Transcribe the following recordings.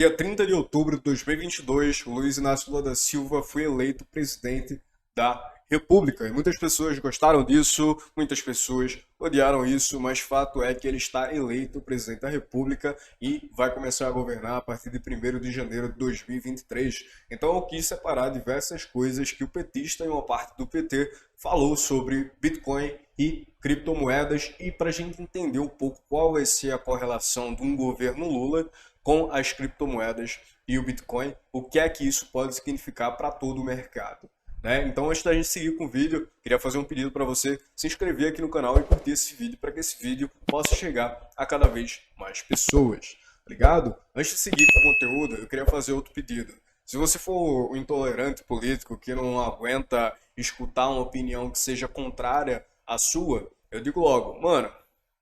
Dia 30 de outubro de 2022, o Luiz Inácio Lula da Silva foi eleito presidente da República. E muitas pessoas gostaram disso, muitas pessoas odiaram isso, mas fato é que ele está eleito presidente da República e vai começar a governar a partir de 1º de janeiro de 2023. Então eu quis separar diversas coisas que o petista e uma parte do PT falou sobre Bitcoin e criptomoedas e para a gente entender um pouco qual vai ser a correlação de um governo Lula com as criptomoedas e o Bitcoin, o que é que isso pode significar para todo o mercado. Né? Então, antes da gente seguir com o vídeo, queria fazer um pedido para você se inscrever aqui no canal e curtir esse vídeo para que esse vídeo possa chegar a cada vez mais pessoas. Ligado? Antes de seguir com o conteúdo, eu queria fazer outro pedido. Se você for um intolerante político que não aguenta escutar uma opinião que seja contrária à sua, eu digo logo, mano,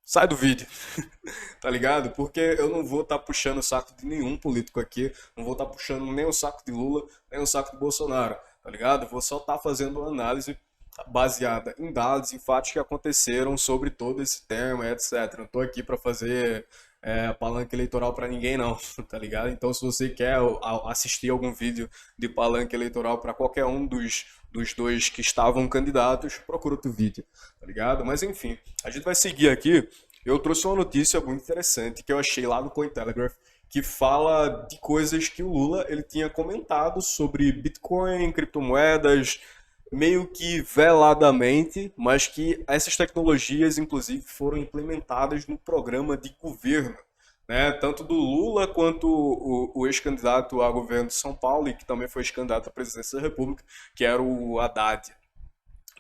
sai do vídeo, tá ligado? Porque eu não vou estar puxando o saco de nenhum político aqui, não vou estar puxando nem o saco de Lula, nem o saco de Bolsonaro, tá ligado? Eu vou só estar fazendo uma análise baseada em dados, em fatos que aconteceram sobre todo esse tema, etc. Não tô aqui para fazer palanque eleitoral para ninguém não, tá ligado? Então se você quer assistir algum vídeo de palanque eleitoral para qualquer um dos dois que estavam candidatos, procura outro vídeo, tá ligado? Mas enfim, a gente vai seguir aqui. Eu trouxe uma notícia muito interessante que eu achei lá no Cointelegraph, que fala de coisas que o Lula ele tinha comentado sobre Bitcoin, criptomoedas, meio que veladamente, mas que essas tecnologias, inclusive, foram implementadas no programa de governo, né? Tanto do Lula quanto o ex-candidato a governo de São Paulo, e que também foi ex-candidato à presidência da República, que era o Haddad.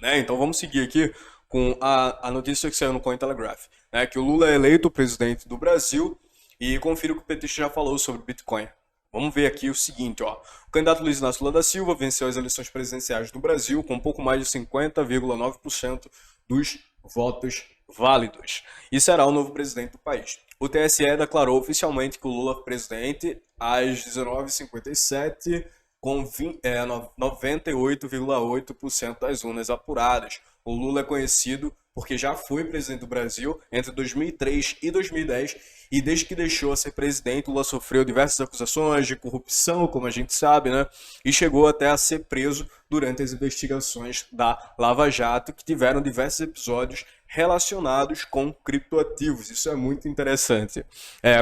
Né? Então vamos seguir aqui com a notícia que saiu no Cointelegraph, né? Que o Lula é eleito presidente do Brasil e confira o que o petista já falou sobre Bitcoin. Vamos ver aqui o seguinte, ó. O candidato Luiz Inácio Lula da Silva venceu as eleições presidenciais do Brasil com pouco mais de 50,9% dos votos válidos e será o novo presidente do país. O TSE declarou oficialmente que o Lula é presidente às 19h57 com 98,8% das urnas apuradas. O Lula é conhecido porque já foi presidente do Brasil entre 2003 e 2010 e desde que deixou de ser presidente, Lula sofreu diversas acusações de corrupção, como a gente sabe, né? E chegou até a ser preso durante as investigações da Lava Jato, que tiveram diversos episódios relacionados com criptoativos. Isso é muito interessante.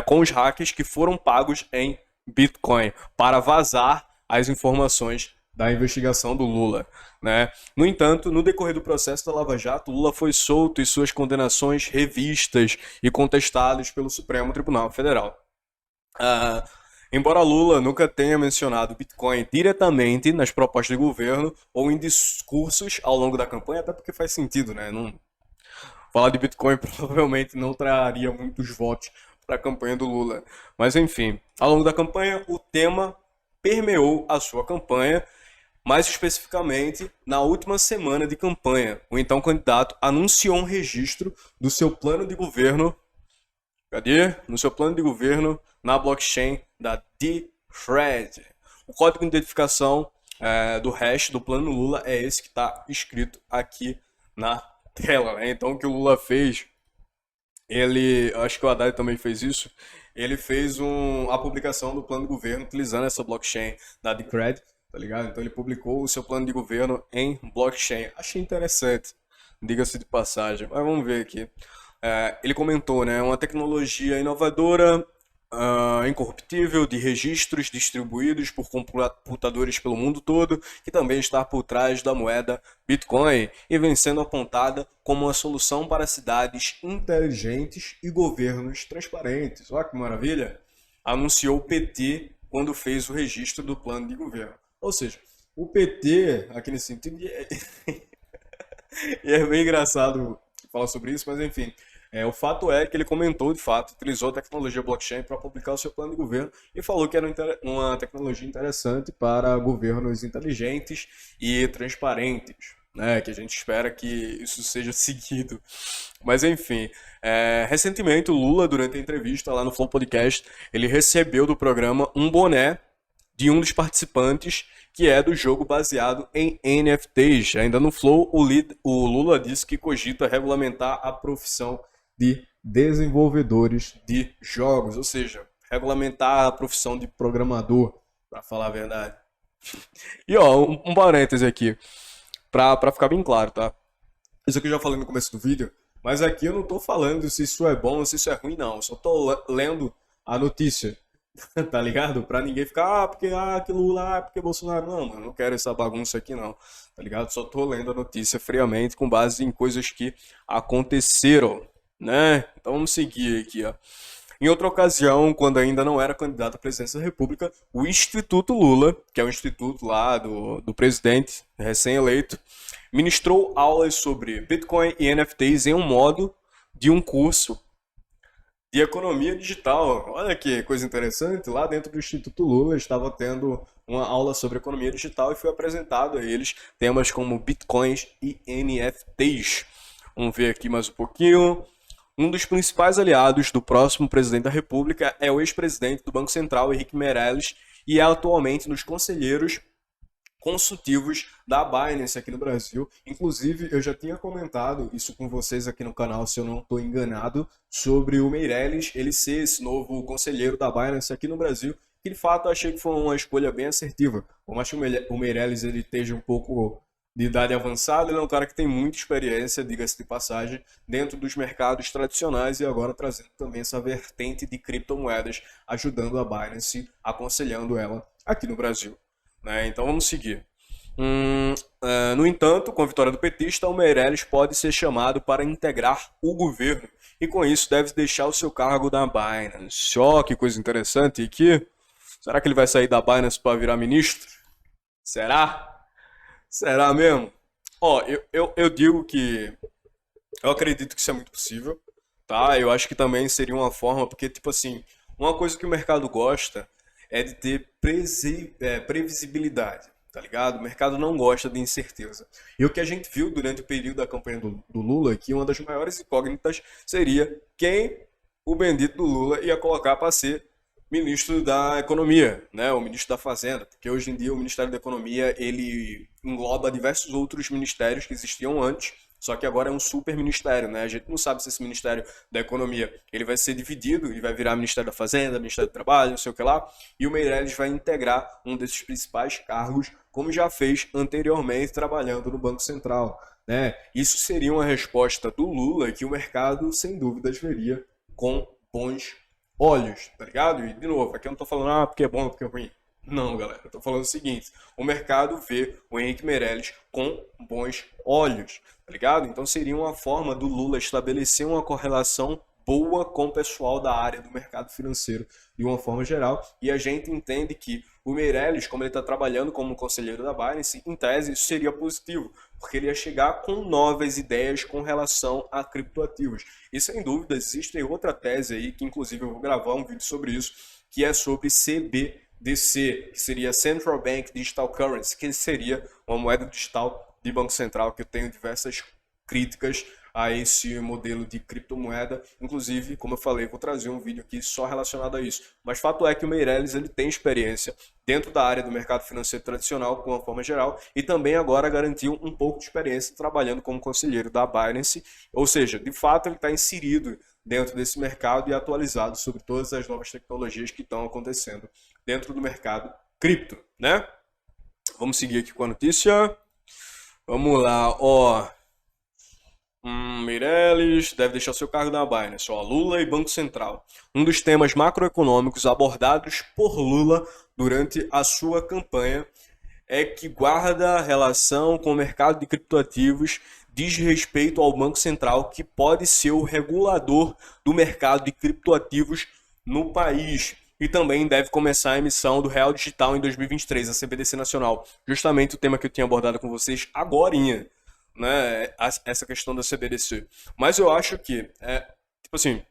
Com os hackers que foram pagos em Bitcoin para vazar as informações da investigação do Lula, né? No entanto, no decorrer do processo da Lava Jato, Lula foi solto e suas condenações revistas e contestadas pelo Supremo Tribunal Federal. Embora Lula nunca tenha mencionado Bitcoin diretamente nas propostas de governo ou em discursos ao longo da campanha, até porque faz sentido, né? Não... Falar de Bitcoin provavelmente não traria muitos votos para a campanha do Lula. Mas enfim, ao longo da campanha, o tema permeou a sua campanha. Mais especificamente, na última semana de campanha, o então candidato anunciou um registro do seu plano de governo. Cadê? No seu plano de governo na blockchain da Decred. O código de identificação do hash do plano Lula é esse que está escrito aqui na tela. Né? Então, o que o Lula fez, acho que o Haddad também fez isso. Ele fez a publicação do plano de governo utilizando essa blockchain da Decred. Tá ligado? Então ele publicou o seu plano de governo em blockchain. Achei interessante, diga-se de passagem. Mas vamos ver aqui. Ele comentou, né? Uma tecnologia inovadora, incorruptível, de registros distribuídos por computadores pelo mundo todo, que também está por trás da moeda Bitcoin e vem sendo apontada como uma solução para cidades inteligentes e governos transparentes. Olha que maravilha! Anunciou o PT quando fez o registro do plano de governo. Ou seja, o PT, aqui nesse sentido, e é bem engraçado falar sobre isso, mas enfim, o fato é que ele comentou, de fato, utilizou a tecnologia blockchain para publicar o seu plano de governo e falou que era uma tecnologia interessante para governos inteligentes e transparentes, né? Que a gente espera que isso seja seguido. Mas enfim, recentemente o Lula, durante a entrevista lá no Flow Podcast, ele recebeu do programa um boné de um dos participantes, que é do jogo baseado em NFTs. Ainda no Flow, o Lula disse que cogita regulamentar a profissão de desenvolvedores de jogos, ou seja, regulamentar a profissão de programador, para falar a verdade. E ó, um parêntese aqui, pra ficar bem claro, tá? Isso aqui eu já falei no começo do vídeo, mas aqui eu não tô falando se isso é bom ou se isso é ruim, não. Eu só tô lendo a notícia, tá ligado? Pra ninguém ficar, porque que Lula, porque Bolsonaro. Não, mano, não quero essa bagunça aqui, não. Tá ligado? Só tô lendo a notícia friamente com base em coisas que aconteceram, né? Então vamos seguir aqui, ó. Em outra ocasião, quando ainda não era candidato à presidência da República, o Instituto Lula, que é o instituto lá do presidente recém-eleito, ministrou aulas sobre Bitcoin e NFTs em um modo de um curso de economia digital. Olha que coisa interessante, lá dentro do Instituto Lula estava tendo uma aula sobre economia digital e foi apresentado a eles temas como Bitcoins e NFTs. Vamos ver aqui mais um pouquinho. Um dos principais aliados do próximo presidente da República é o ex-presidente do Banco Central, Henrique Meirelles, e é atualmente nos conselheiros consultivos da Binance aqui no Brasil. Inclusive, eu já tinha comentado isso com vocês aqui no canal, se eu não estou enganado, sobre o Meirelles, ele ser esse novo conselheiro da Binance aqui no Brasil, que de fato eu achei que foi uma escolha bem assertiva. Por mais que o Meirelles ele esteja um pouco de idade avançada, ele é um cara que tem muita experiência, diga-se de passagem, dentro dos mercados tradicionais e agora trazendo também essa vertente de criptomoedas, ajudando a Binance, aconselhando ela aqui no Brasil. Né? Então vamos seguir. No entanto, com a vitória do petista, o Meirelles pode ser chamado para integrar o governo e com isso deve deixar o seu cargo da Binance. Ó, que coisa interessante aqui. Será que ele vai sair da Binance para virar ministro? Será? Será mesmo? Ó, eu digo que eu acredito que isso é muito possível, tá? Eu acho que também seria uma forma, porque, tipo assim, uma coisa que o mercado gosta é de ter previsibilidade, tá ligado? O mercado não gosta de incerteza. E o que a gente viu durante o período da campanha do Lula, é que uma das maiores incógnitas seria quem o bendito do Lula ia colocar para ser ministro da Economia, né? O ministro da Fazenda, porque hoje em dia o Ministério da Economia ele engloba diversos outros ministérios que existiam antes, só que agora é um super ministério, né? A gente não sabe se esse Ministério da Economia ele vai ser dividido e vai virar Ministério da Fazenda, Ministério do Trabalho, não sei o que lá, e o Meirelles vai integrar um desses principais cargos, como já fez anteriormente trabalhando no Banco Central, né? Isso seria uma resposta do Lula que o mercado sem dúvidas veria com bons olhos, tá ligado? E de novo, aqui eu não tô falando porque é bom, porque é ruim. Não, galera, eu tô falando o seguinte: o mercado vê o Henrique Meirelles com bons olhos, tá ligado? Então seria uma forma do Lula estabelecer uma correlação boa com o pessoal da área do mercado financeiro de uma forma geral, e a gente entende que o Meirelles, como ele está trabalhando como conselheiro da Binance, em tese isso seria positivo, porque ele ia chegar com novas ideias com relação a criptoativos. E sem dúvida existe outra tese aí, que inclusive eu vou gravar um vídeo sobre isso, que é sobre CBDC, que seria Central Bank Digital Currency, que seria uma moeda digital de Banco Central, que eu tenho diversas críticas a esse modelo de criptomoeda. Inclusive, como eu falei, vou trazer um vídeo aqui só relacionado a isso. Mas fato é que o Meirelles ele tem experiência dentro da área do mercado financeiro tradicional, de uma forma geral, e também agora garantiu um pouco de experiência trabalhando como conselheiro da Binance, ou seja, de fato ele está inserido dentro desse mercado e atualizado sobre todas as novas tecnologias que estão acontecendo dentro do mercado cripto, né? Vamos seguir aqui com a notícia. Vamos lá, ó. Meirelles deve deixar seu cargo na Binance. Ó, Lula e Banco Central. Um dos temas macroeconômicos abordados por Lula durante a sua campanha é que guarda relação com o mercado de criptoativos, diz respeito ao Banco Central, que pode ser o regulador do mercado de criptoativos no país. E também deve começar a emissão do Real Digital em 2023, a CBDC Nacional. Justamente o tema que eu tinha abordado com vocês agorinha, né, essa questão da CBDC. Mas eu acho que, tipo assim,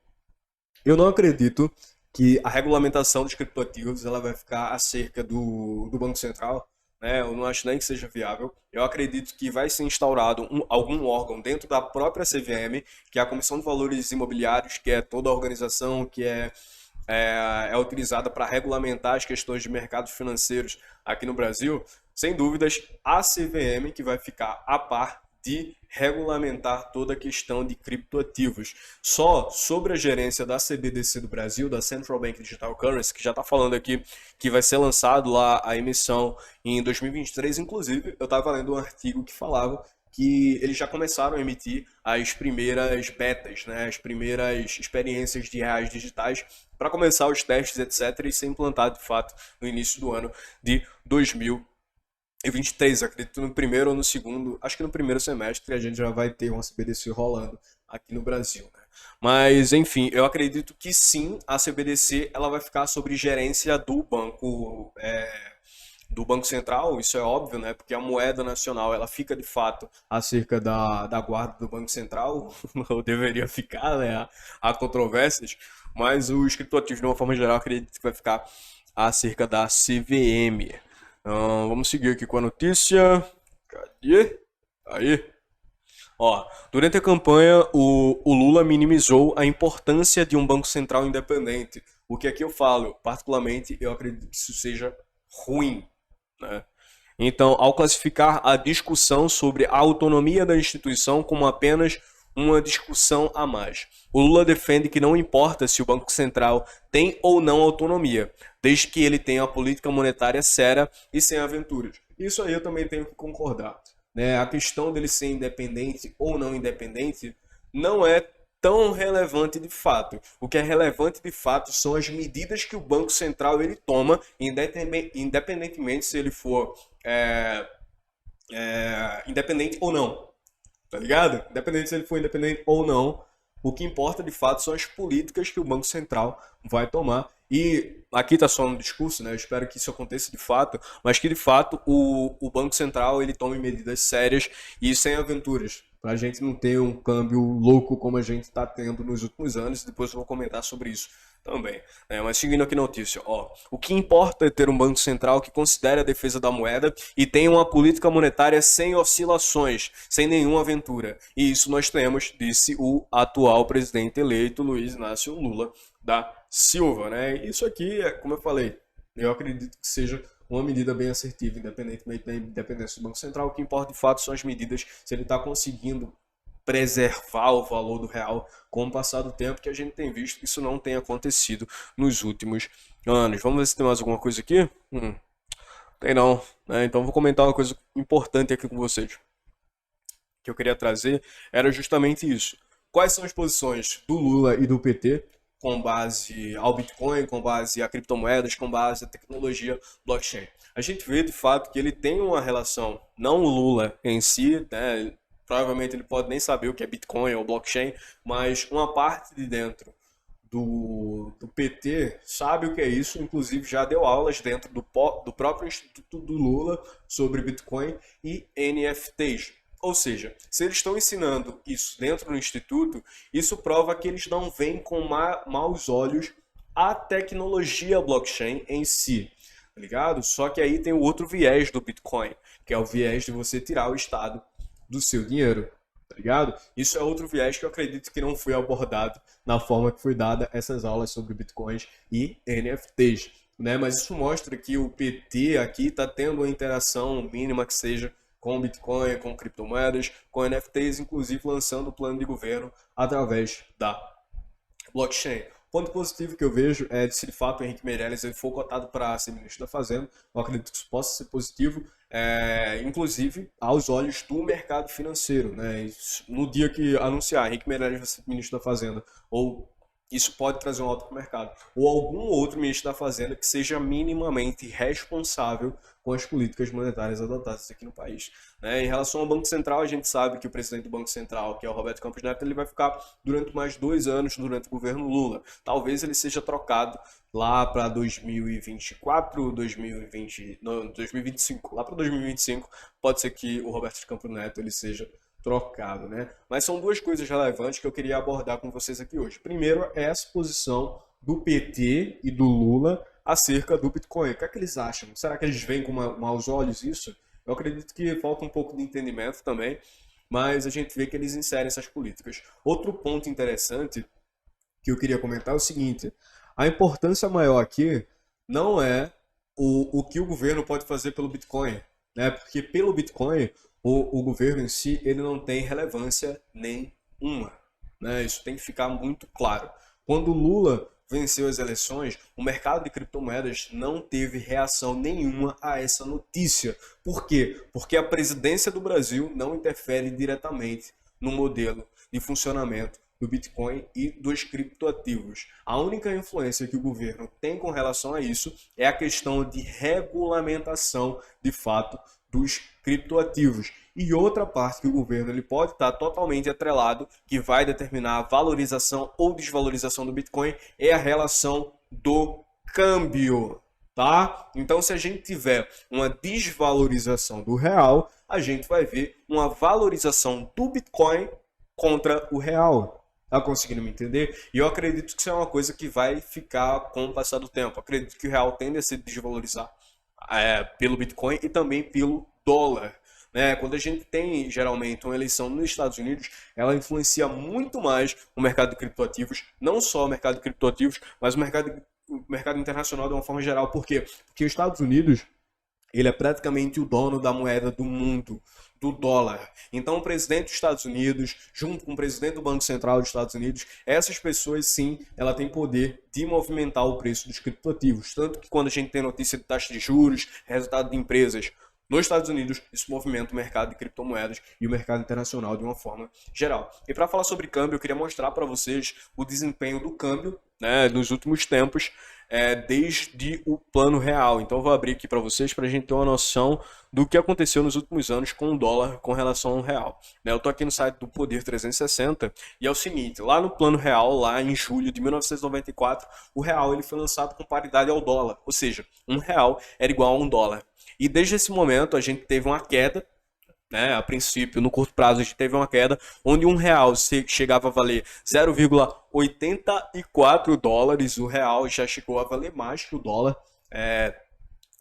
eu não acredito que a regulamentação dos criptoativos ela vai ficar acerca do Banco Central, né? Eu não acho nem que seja viável. Eu acredito que vai ser instaurado algum órgão dentro da própria CVM, que é a Comissão de Valores Imobiliários, que é toda a organização que é utilizada para regulamentar as questões de mercados financeiros aqui no Brasil. Sem dúvidas, a CVM que vai ficar a par de regulamentar toda a questão de criptoativos. Só sobre a gerência da CBDC do Brasil, da Central Bank Digital Currency, que já está falando aqui que vai ser lançado lá a emissão em 2023. Inclusive, eu estava lendo um artigo que falava que eles já começaram a emitir as primeiras betas, né, as primeiras experiências de reais digitais para começar os testes, etc., e ser implantado de fato no início do ano de 2023, acredito no primeiro ou no segundo, acho que no primeiro semestre a gente já vai ter uma CBDC rolando aqui no Brasil, né? Mas, enfim, eu acredito que sim, a CBDC ela vai ficar sob gerência do Banco Central, isso é óbvio, né? Porque a moeda nacional ela fica de fato acerca da guarda do Banco Central, ou deveria ficar, né? Há controvérsias, mas os criptoativos, de uma forma geral, acredito que vai ficar acerca da CVM. Vamos seguir aqui com a notícia. Cadê? Aí. Ó, durante a campanha, o Lula minimizou a importância de um Banco Central independente. O que aqui eu falo, particularmente, eu acredito que isso seja ruim, né? Então, ao classificar a discussão sobre a autonomia da instituição como apenas uma discussão a mais, o Lula defende que não importa se o Banco Central tem ou não autonomia, desde que ele tenha uma política monetária séria e sem aventuras. Isso aí eu também tenho que concordar, né? A questão dele ser independente ou não independente não é tão relevante de fato. O que é relevante de fato são as medidas que o Banco Central ele toma, independentemente se ele for independente ou não, tá ligado? Independente se ele for independente ou não, o que importa de fato são as políticas que o Banco Central vai tomar. E aqui está só um discurso, né? Eu espero que isso aconteça de fato, mas que de fato o Banco Central ele tome medidas sérias e sem aventuras, para a gente não ter um câmbio louco como a gente está tendo nos últimos anos. Depois eu vou comentar sobre isso também, né? Mas seguindo aqui a notícia, ó, o que importa é ter um Banco Central que considere a defesa da moeda e tenha uma política monetária sem oscilações, sem nenhuma aventura. E isso nós temos, disse o atual presidente eleito Luiz Inácio Lula da Silva, né? Isso aqui, como eu falei, eu acredito que seja uma medida bem assertiva, independentemente da independência do Banco Central. O que importa de fato são as medidas, se ele está conseguindo preservar o valor do real com o passar do tempo, que a gente tem visto que isso não tem acontecido nos últimos anos. Vamos ver se tem mais alguma coisa aqui? Tem não, né? Então vou comentar uma coisa importante aqui com vocês, que eu queria trazer, era justamente isso. Quais são as posições do Lula e do PT com base ao Bitcoin, com base a criptomoedas, com base a tecnologia blockchain? A gente vê de fato que ele tem uma relação, não o Lula em si, né? Provavelmente ele pode nem saber o que é Bitcoin ou blockchain, mas uma parte de dentro do PT sabe o que é isso, inclusive já deu aulas dentro do próprio Instituto do Lula sobre Bitcoin e NFTs. Ou seja, se eles estão ensinando isso dentro do Instituto, isso prova que eles não veem com maus olhos a tecnologia blockchain em si, tá ligado? Só que aí tem o outro viés do Bitcoin, que é o viés de você tirar o Estado do seu dinheiro, tá ligado? Isso é outro viés que eu acredito que não foi abordado na forma que foi dada essas aulas sobre Bitcoins e NFTs, né? Mas isso mostra que o PT aqui está tendo uma interação mínima que seja com Bitcoin, com criptomoedas, com NFTs, inclusive lançando o plano de governo através da blockchain. Ponto positivo que eu vejo é de se de fato o Henrique Meirelles ele for cotado para ser ministro da Fazenda. Eu acredito que isso possa ser positivo, inclusive aos olhos do mercado financeiro, né? No dia que anunciar Henrique Meirelles vai ser ministro da Fazenda, ou isso pode trazer um alto para o mercado, ou algum outro ministro da Fazenda que seja minimamente responsável com as políticas monetárias adotadas aqui no país, né? Em relação ao Banco Central, a gente sabe que o presidente do Banco Central, que é o Roberto Campos Neto, ele vai ficar durante mais 2 anos durante o governo Lula. Talvez ele seja trocado lá para 2024, 2020, não, 2025, lá para 2025, pode ser que o Roberto Campos Neto ele seja trocado, né? Mas são duas coisas relevantes que eu queria abordar com vocês aqui hoje. Primeiro é essa posição do PT e do Lula acerca do Bitcoin. O que é que eles acham? Será que eles veem com maus olhos isso? Eu acredito que falta um pouco de entendimento também, mas a gente vê que eles inserem essas políticas. Outro ponto interessante que eu queria comentar é o seguinte: a importância maior aqui não é o que o governo pode fazer pelo Bitcoin, né? Porque pelo Bitcoin, o governo em si, ele não tem relevância nenhuma, né? Isso tem que ficar muito claro. Quando o Lula venceu as eleições, o mercado de criptomoedas não teve reação nenhuma a essa notícia. Por quê? Porque a presidência do Brasil não interfere diretamente no modelo de funcionamento do Bitcoin e dos criptoativos. A única influência que o governo tem com relação a isso é a questão de regulamentação, de fato, dos criptoativos. E outra parte que o governo ele pode estar totalmente atrelado, que vai determinar a valorização ou desvalorização do Bitcoin, é a relação do câmbio, tá? Então, se a gente tiver uma desvalorização do real, a gente vai ver uma valorização do Bitcoin contra o real. Tá conseguindo me entender? E eu acredito que isso é uma coisa que vai ficar com o passar do tempo. Eu acredito que o real tende a se desvalorizar pelo Bitcoin e também pelo dólar. Né? Quando a gente tem, geralmente, uma eleição nos Estados Unidos, ela influencia muito mais o mercado de criptoativos, não só o mercado de criptoativos, mas o mercado internacional de uma forma geral. Por quê? Porque os Estados Unidos, ele é praticamente o dono da moeda do mundo, do dólar. Então, o presidente dos Estados Unidos, junto com o presidente do Banco Central dos Estados Unidos, essas pessoas, sim, ela tem poder de movimentar o preço dos criptoativos. Tanto que quando a gente tem notícia de taxa de juros, resultado de empresas nos Estados Unidos, isso movimenta o mercado de criptomoedas e o mercado internacional de uma forma geral. E para falar sobre câmbio, eu queria mostrar para vocês o desempenho do câmbio, né, nos últimos tempos, desde o plano real. Então eu vou abrir aqui para vocês para a gente ter uma noção do que aconteceu nos últimos anos com o dólar com relação ao real. Eu estou aqui no site do Poder 360 e é o seguinte, lá no plano real, lá em julho de 1994, o real ele foi lançado com paridade ao dólar, ou seja, um real era igual a um dólar. E desde esse momento a gente teve uma queda, né? A princípio, no curto prazo, a gente teve uma queda onde um real chegava a valer 0,84 dólares. O real já chegou a valer mais que o dólar.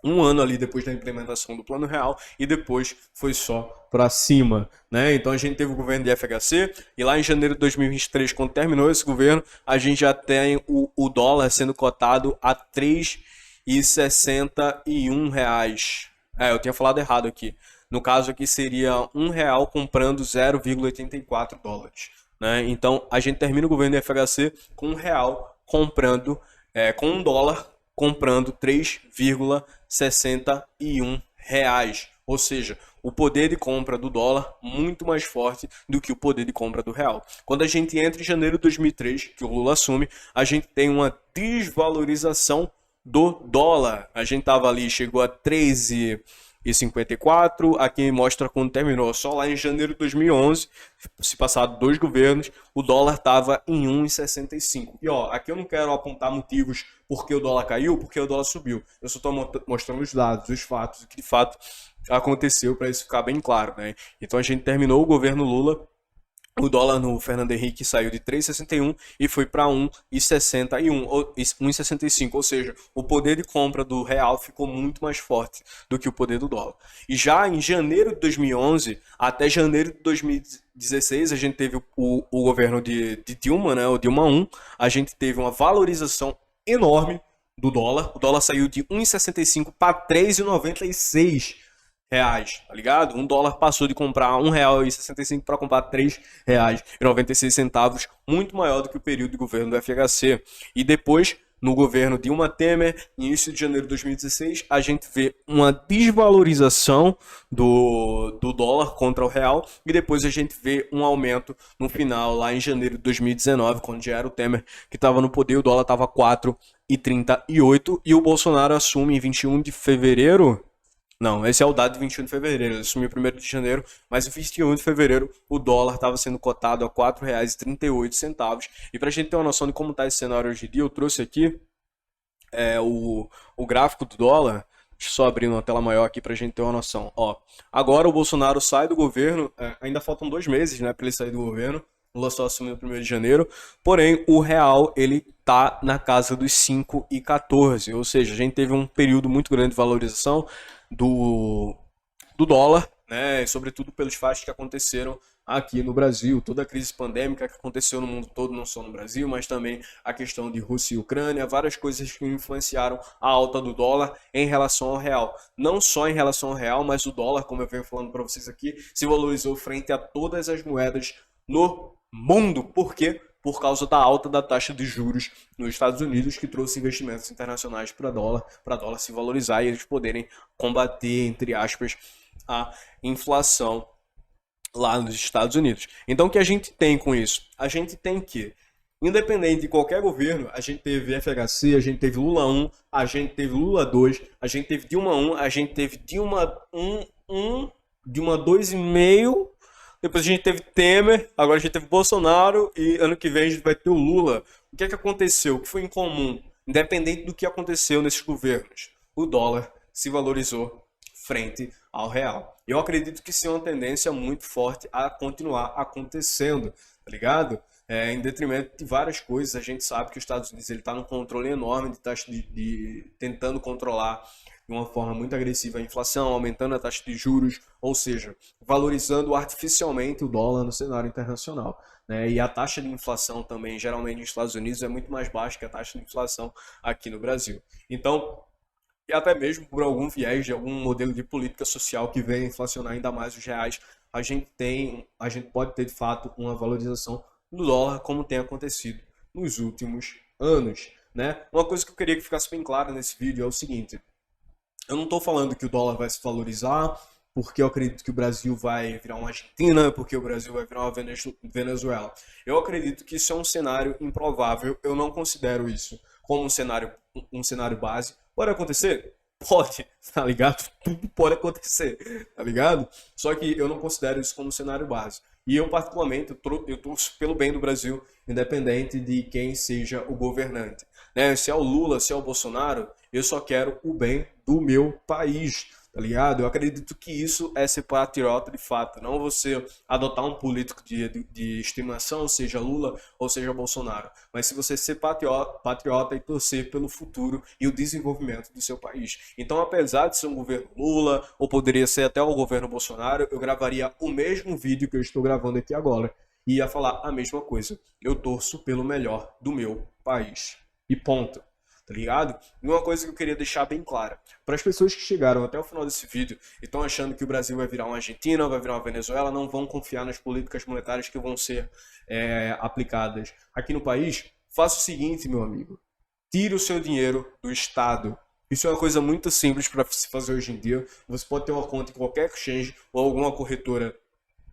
Um ano ali depois da implementação do Plano Real e depois foi só para cima, né? Então a gente teve o governo de FHC e lá em janeiro de 2023, quando terminou esse governo, a gente já tem o dólar sendo cotado a R$3,61. Eu tinha falado errado aqui. No caso aqui seria um real comprando 0,84 dólares. Né? Então a gente termina o governo do FHC com um real comprando, com um dólar comprando 3,61 reais. Ou seja, o poder de compra do dólar muito mais forte do que o poder de compra do real. Quando a gente entra em janeiro de 2003, que o Lula assume, a gente tem uma desvalorização do dólar. A gente tava ali, chegou a 13,54, aqui mostra quando terminou. Só lá em janeiro de 2011, se passado 2 governos, o dólar estava em 1,65. E ó, aqui eu não quero apontar motivos porque o dólar caiu, porque o dólar subiu. Eu só estou mostrando os dados, os fatos, o que de fato aconteceu para isso ficar bem claro, né? Então a gente terminou o governo Lula. O dólar no Fernando Henrique saiu de 3,61 e foi para 1,65, ou seja, o poder de compra do real ficou muito mais forte do que o poder do dólar. E já em janeiro de 2011 até janeiro de 2016, a gente teve o governo de Dilma, né, o Dilma 1, a gente teve uma valorização enorme do dólar. O dólar saiu de 1,65 para 3,96 reais, tá ligado? Um dólar passou de comprar R$1,65 para comprar R$3,96, muito maior do que o período de governo do FHC. E depois, no governo Dilma Temer, início de janeiro de 2016, a gente vê uma desvalorização do dólar contra o real e depois a gente vê um aumento no final, lá em janeiro de 2019, quando já era o Temer que estava no poder, o dólar estava 4,38 e o Bolsonaro assume em 21 de fevereiro. Não, esse é o dado de 21 de fevereiro, ele assumiu 1º de janeiro, mas em 21 de fevereiro o dólar estava sendo cotado a R$4,38. E para a gente ter uma noção de como está esse cenário hoje em dia, eu trouxe aqui o gráfico do dólar. Deixa eu só abrir uma tela maior aqui para a gente ter uma noção. Ó, agora o Bolsonaro sai do governo, ainda faltam 2 meses, né, para ele sair do governo. O Lula só assumiu no 1º de janeiro, porém o real ele tá na casa dos 5,14, ou seja, a gente teve um período muito grande de valorização do dólar, né, sobretudo pelos fatos que aconteceram aqui no Brasil. Toda a crise pandêmica que aconteceu no mundo todo, não só no Brasil, mas também a questão de Rússia e Ucrânia, várias coisas que influenciaram a alta do dólar em relação ao real. Não só em relação ao real, mas o dólar, como eu venho falando para vocês aqui, se valorizou frente a todas as moedas no mundo. Por quê? Por causa da alta da taxa de juros nos Estados Unidos, que trouxe investimentos internacionais para dólar se valorizar e eles poderem combater, entre aspas, a inflação lá nos Estados Unidos. Então, o que a gente tem com isso? A gente tem que, independente de qualquer governo, a gente teve FHC, a gente teve Lula 1, a gente teve Lula 2, a gente teve Dilma 1, a gente teve Dilma 1, Dilma 2,5, depois a gente teve Temer, agora a gente teve Bolsonaro e ano que vem a gente vai ter o Lula. O que é que aconteceu? O que foi em comum? Independente do que aconteceu nesses governos, o dólar se valorizou frente ao real. Eu acredito que isso é uma tendência muito forte a continuar acontecendo, tá ligado? Em detrimento de várias coisas, a gente sabe que os Estados Unidos está num controle enorme de taxa tentando controlar de uma forma muito agressiva a inflação, aumentando a taxa de juros, ou seja, valorizando artificialmente o dólar no cenário internacional. Né? E a taxa de inflação também, geralmente nos Estados Unidos, é muito mais baixa que a taxa de inflação aqui no Brasil. Então, e até mesmo por algum viés de algum modelo de política social que venha inflacionar ainda mais os reais, a gente pode ter de fato uma valorização do dólar como tem acontecido nos últimos anos, né? Uma coisa que eu queria que ficasse bem clara nesse vídeo é o seguinte: eu não estou falando que o dólar vai se valorizar porque eu acredito que o Brasil vai virar uma Argentina, porque o Brasil vai virar uma Venezuela. Eu acredito que isso é um cenário improvável, eu não considero isso como um cenário base. Pode acontecer? Pode, tá ligado? Tudo pode acontecer, tá ligado? Só que eu não considero isso como cenário base. E eu, particularmente, eu torço pelo bem do Brasil, independente de quem seja o governante. Né? Se é o Lula, se é o Bolsonaro, eu só quero o bem do meu país, tá ligado? Eu acredito que isso é ser patriota de fato, não você adotar um político de estimação, seja Lula ou seja Bolsonaro, mas se você ser patriota e torcer pelo futuro e o desenvolvimento do seu país. Então, apesar de ser um governo Lula, ou poderia ser até o governo Bolsonaro, eu gravaria o mesmo vídeo que eu estou gravando aqui agora e ia falar a mesma coisa. Eu torço pelo melhor do meu país. E ponto. Tá ligado? E uma coisa que eu queria deixar bem clara, para as pessoas que chegaram até o final desse vídeo e estão achando que o Brasil vai virar uma Argentina, vai virar uma Venezuela, não vão confiar nas políticas monetárias que vão ser aplicadas aqui no país, faça o seguinte, meu amigo: tire o seu dinheiro do Estado. Isso é uma coisa muito simples para se fazer hoje em dia. Você pode ter uma conta em qualquer exchange ou alguma corretora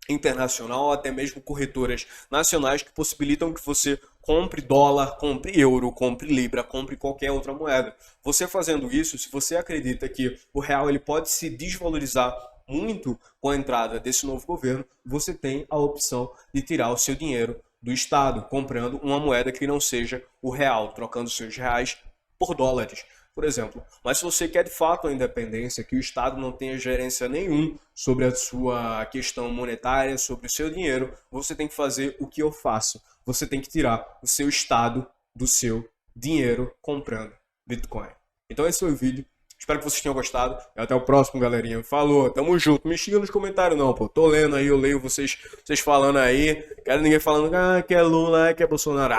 internacional, ou até mesmo corretoras nacionais que possibilitam que você compre dólar, compre euro, compre libra, compre qualquer outra moeda. Você fazendo isso, se você acredita que o real ele pode se desvalorizar muito com a entrada desse novo governo, você tem a opção de tirar o seu dinheiro do Estado, comprando uma moeda que não seja o real, trocando seus reais por dólares, por exemplo. Mas se você quer de fato a independência, que o Estado não tenha gerência nenhum sobre a sua questão monetária, sobre o seu dinheiro, você tem que fazer o que eu faço. Você tem que tirar o seu Estado do seu dinheiro comprando Bitcoin. Então esse foi o vídeo. Espero que vocês tenham gostado. E até o próximo, galerinha. Falou, tamo junto. Me xinga nos comentários não, pô. Tô lendo aí, eu leio vocês falando aí. Quero ninguém falando que é Lula, que é Bolsonaro.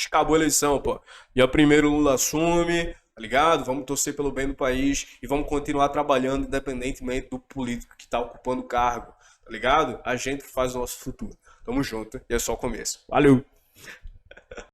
Acabou a eleição, pô. Dia primeiro Lula assume, tá ligado? Vamos torcer pelo bem do país e vamos continuar trabalhando independentemente do político que tá ocupando o cargo, tá ligado? A gente faz o nosso futuro. Tamo junto e é só o começo. Valeu!